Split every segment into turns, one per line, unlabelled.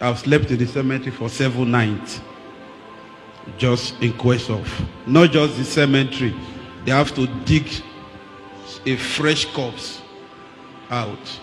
I've slept in the cemetery for 7 nights. Just in quest of, not just the cemetery, they have to dig a fresh corpse out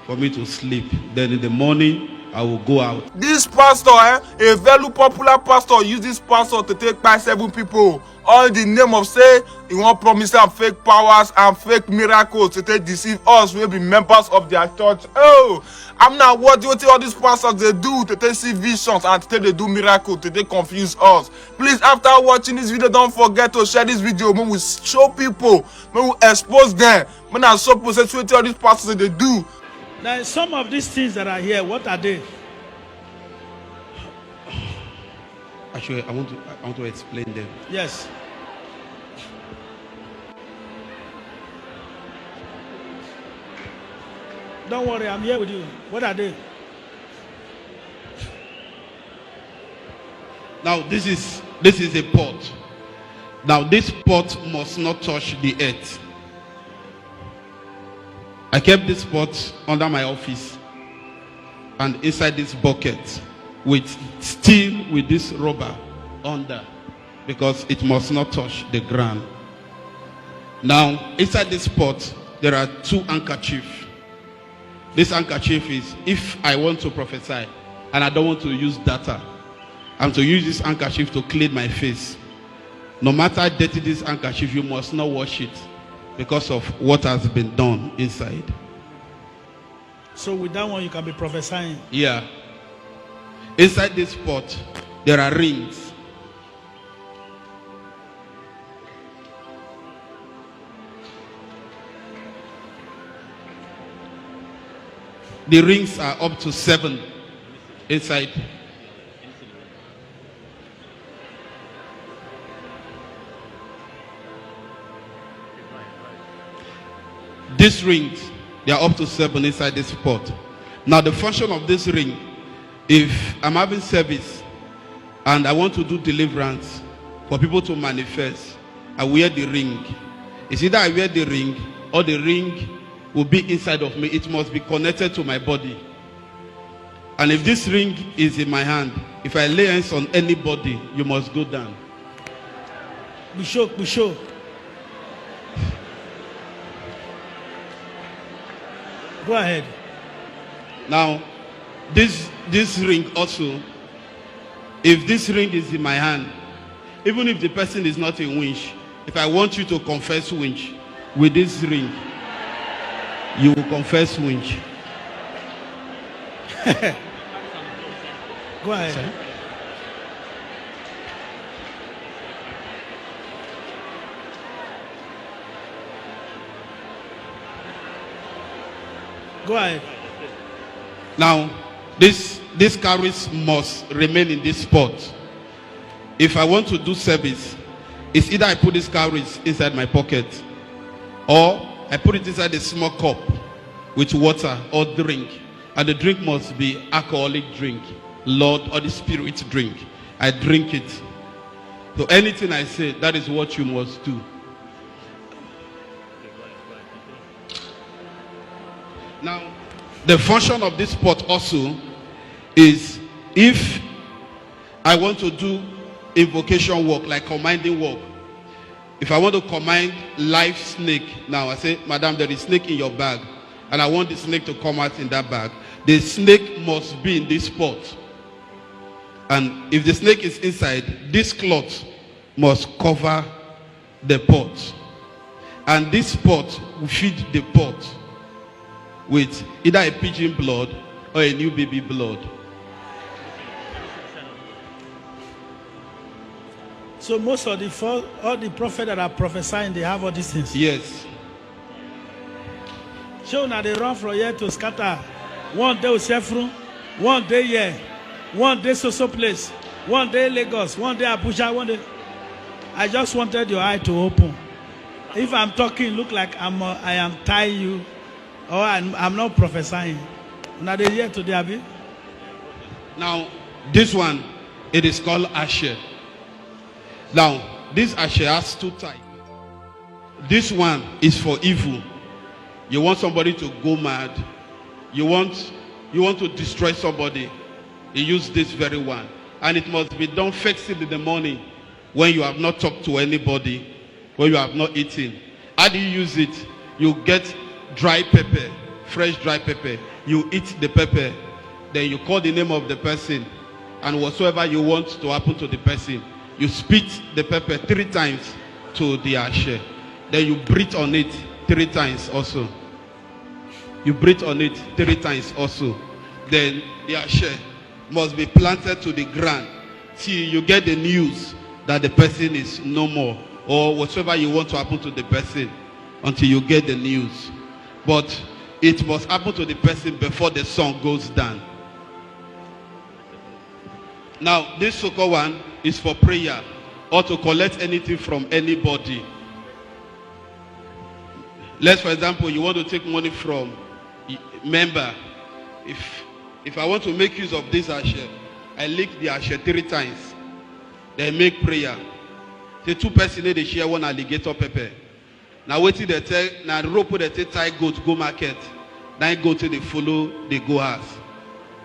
for me to sleep. Then in the morning, I will go out.
This pastor, a very popular pastor, use this pastor to take by 7 people. All in the name of say, he want promise them fake powers and fake miracles to take deceive us. We'll be members of their church. Oh, I'm not what do you think all these pastors they do to take see visions and to take they do miracles to they confuse us. Please, after watching this video, don't forget to share this video. When we show people, when we expose them, when I show people say all these pastors they do.
Now, some of these things that are here, what are they?
Actually, I want to explain them.
Yes. Don't worry, I'm here with you. What are they?
Now, this is a pot. Now, this pot must not touch the earth. I kept this pot under my office and inside this bucket with this rubber under, because it must not touch the ground. Now, inside this pot, there are 2 handkerchiefs. This handkerchief is if I want to prophesy and I don't want to use data, I'm to use this handkerchief to clean my face. No matter how dirty this handkerchief, you must not wash it because of what has been done inside.
So with that one, you can be prophesying.
Yeah. Inside this pot, there are rings. The rings are up to 7 inside. These rings, they are up to 7 inside this pot. Now the function of this ring, if I'm having service and I want to do deliverance for people to manifest, I wear the ring. It's either I wear the ring or the ring will be inside of me. It must be connected to my body. And if this ring is in my hand, if I lay hands on anybody, you must go down.
Be sure. Go ahead.
Now, this ring also, if this ring is in my hand, even if the person is not in winch, if I want you to confess winch with this ring, you will confess winch.
Go ahead.
Sorry?
Go ahead.
Now, this cowries must remain in this pot. If I want to do service, it's either I put this cowries inside my pocket or I put it inside a small cup with water or drink. And the drink must be alcoholic drink, Lord, or the spirit drink. I drink it. So anything I say, that is what you must do. Now, the function of this pot also is if I want to do invocation work, like commanding work. If I want to command live snake, now I say, Madam, there is snake in your bag, and I want the snake to come out in that bag. The snake must be in this pot. And if the snake is inside, this cloth must cover the pot. And this pot will feed the pot with either a pigeon blood or a new baby blood.
So most of all the prophets that are prophesying, they have all these things.
Yes.
So now they run from here to scatter. One day Usefru, one day here, one day so place, one day Lagos, one day Abuja, one day. I just wanted your eye to open. If I'm talking, look like I am tying you, or I'm not prophesying. Now they here today, Abi.
Now this one, it is called Asher. Now this Asher has 2 types. This one is for evil. You want somebody to go mad. You want to destroy somebody. You use this very one. And it must be done first thing in the morning when you have not talked to anybody, when you have not eaten. How do you use it? You get dry pepper, fresh dry pepper. You eat the pepper. Then you call the name of the person. And whatsoever you want to happen to the person, you spit the pepper 3 times to the ashe. Then you breathe on it 3 times also. You breathe on it 3 times also. Then the ashe must be planted to the ground till you get the news that the person is no more, or whatever you want to happen to the person, until you get the news. But it must happen to the person before the sun goes down. Now, this so-called one is for prayer or to collect anything from anybody. Let's, for example, you want to take money from a member. If I want to make use of this ashe, I lick the ashe 3 times. Then make prayer. The 2 persons they share 1 alligator pepper. Now waiting they tell, now rope they take tie goat go market. Then go to the follow the go house.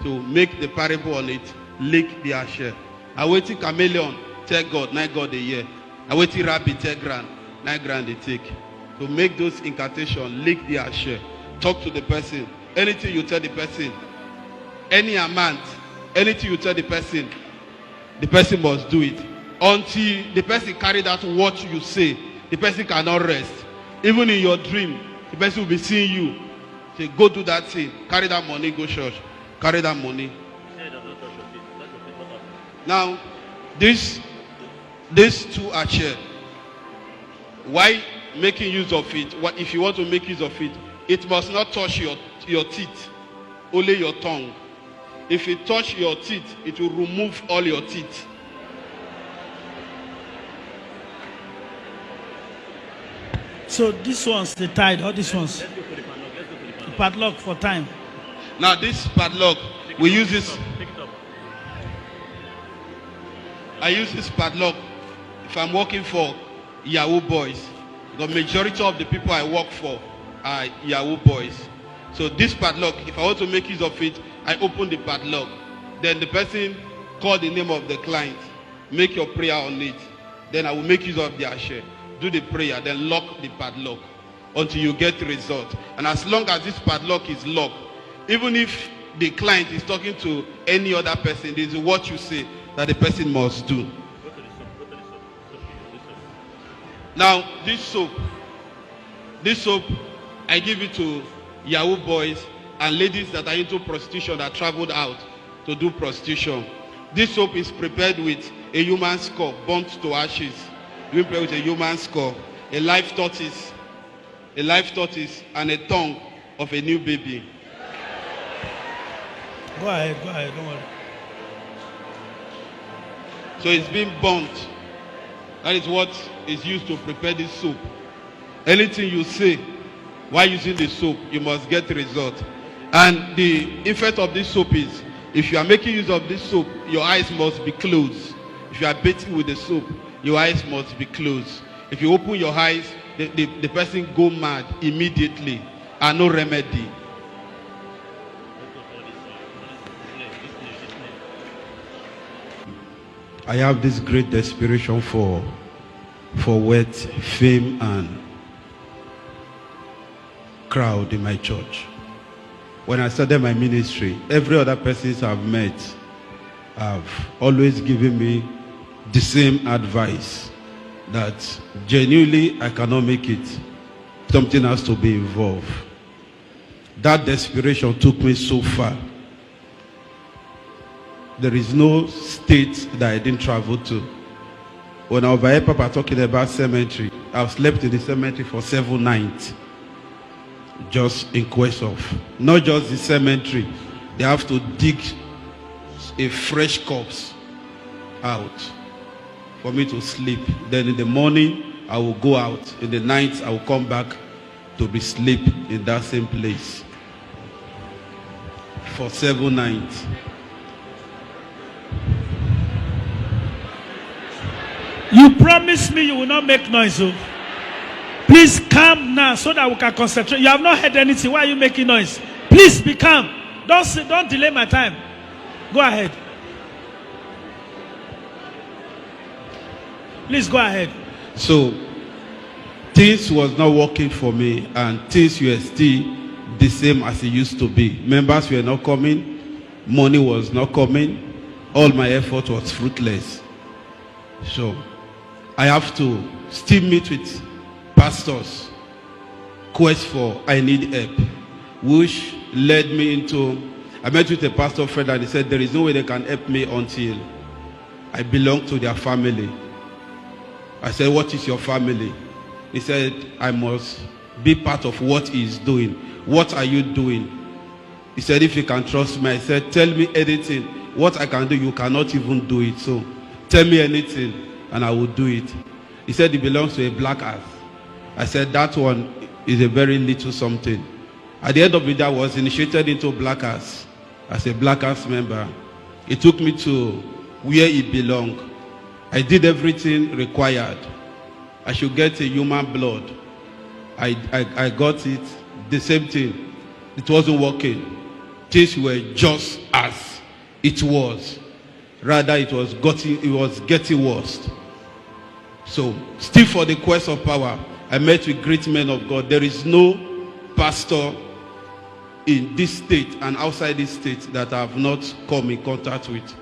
To make the parable on it, lick the ashe. I waiting chameleon, tell God, 9 God a year. I waiting rabbit, 10 grand, 9 grand they take. To make those incantations, lick the ashe. Talk to the person. Anything you tell the person, any amount, anything you tell the person must do it. Until the person carried out what you say, the person cannot rest. Even in your dream, the person will be seeing you. Say, go do that thing. Carry that money, go church. Carry that money. Now, these 2 ashe. Why making use of it? What if you want to make use of it? It must not touch your teeth, only your tongue. If it touch your teeth, it will remove all your teeth.
So this one's the tide, all these ones. The padlock for time.
Now this padlock, we use this. I use this padlock if I'm working for Yahoo boys. The majority of the people I work for are Yahoo boys. So this padlock, if I want to make use of it, I open the padlock. Then the person call the name of the client. Make your prayer on it. Then I will make use of the ashe. Do the prayer, then lock the padlock until you get the result. And as long as this padlock is locked, even if the client is talking to any other person, this is what you say that the person must do. Now, this soap, I give it to Yahoo boys and ladies that are into prostitution that traveled out to do prostitution. This soap is prepared with a human skull burnt to ashes. You prepare with a human skull, a live tortoise, and a tongue of a new baby.
Go ahead, don't worry.
So it's being burnt. That is what is used to prepare this soap. Anything you say while using the soap, you must get the result. And the effect of this soap is, if you are making use of this soap, your eyes must be closed. If you are bathing with the soap, your eyes must be closed. If you open your eyes, the person go mad immediately, and no remedy. I have this great desperation for wealth, fame, and crowd in my church. When I started my ministry, every other person I've met have always given me the same advice, that genuinely I cannot make it. Something has to be involved. That desperation took me so far. There is no state that I didn't travel to. When I was by Papa talking about cemetery, I've slept in the cemetery for 7 nights. Just in quest of, not just the cemetery, they have to dig a fresh corpse out for me to sleep. Then in the morning, I will go out. In the night, I will come back to be sleep in that same place for 7 nights.
You promise me you will not make noise. Oh. Please calm now so that we can concentrate. You have not heard anything. Why are you making noise? Please be calm. Don't delay my time. Go ahead. Please go ahead.
So things was not working for me, and things were still the same as it used to be. Members were not coming, money was not coming, all my effort was fruitless. So I have to still meet with pastors, quest for I need help, which led me into, I met with a pastor friend and he said there is no way they can help me until I belong to their family. I said, what is your family? He said, I must be part of what he is doing. What are you doing? He said, if you can trust me. I said, tell me anything. What I can do, you cannot even do it. So tell me anything and I will do it. He said he belongs to a black earth. I said, that one is a very little something. At the end of the day, I was initiated into black earth as a black earth member. He took me to where he belonged. I did everything required. I should get a human blood. I got it. The same thing. It wasn't working. Things were just as it was. Rather, it was getting worse. So, still for the quest of power, I met with great men of God. There is no pastor in this state and outside this state that I have not come in contact with.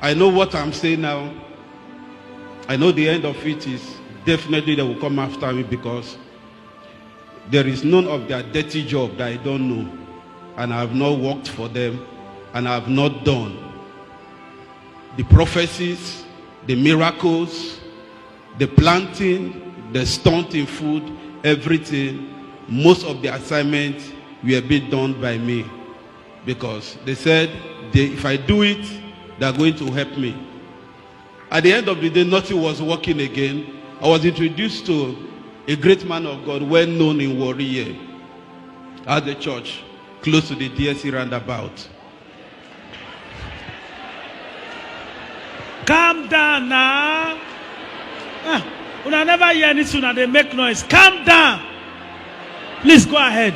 I know what I'm saying now. I know the end of it is definitely they will come after me, because there is none of their dirty job that I don't know, and I have not worked for them, and I have not done. The prophecies, the miracles, the planting, the stunting food, everything, most of the assignments were being done by me, because they said if I do it, they are going to help me. At the end of the day, nothing was working again. I was introduced to a great man of God, well known in Warrior, at the church, close to the DSC roundabout.
Calm down now. When I never hear anything and they make noise, calm down. Please go ahead.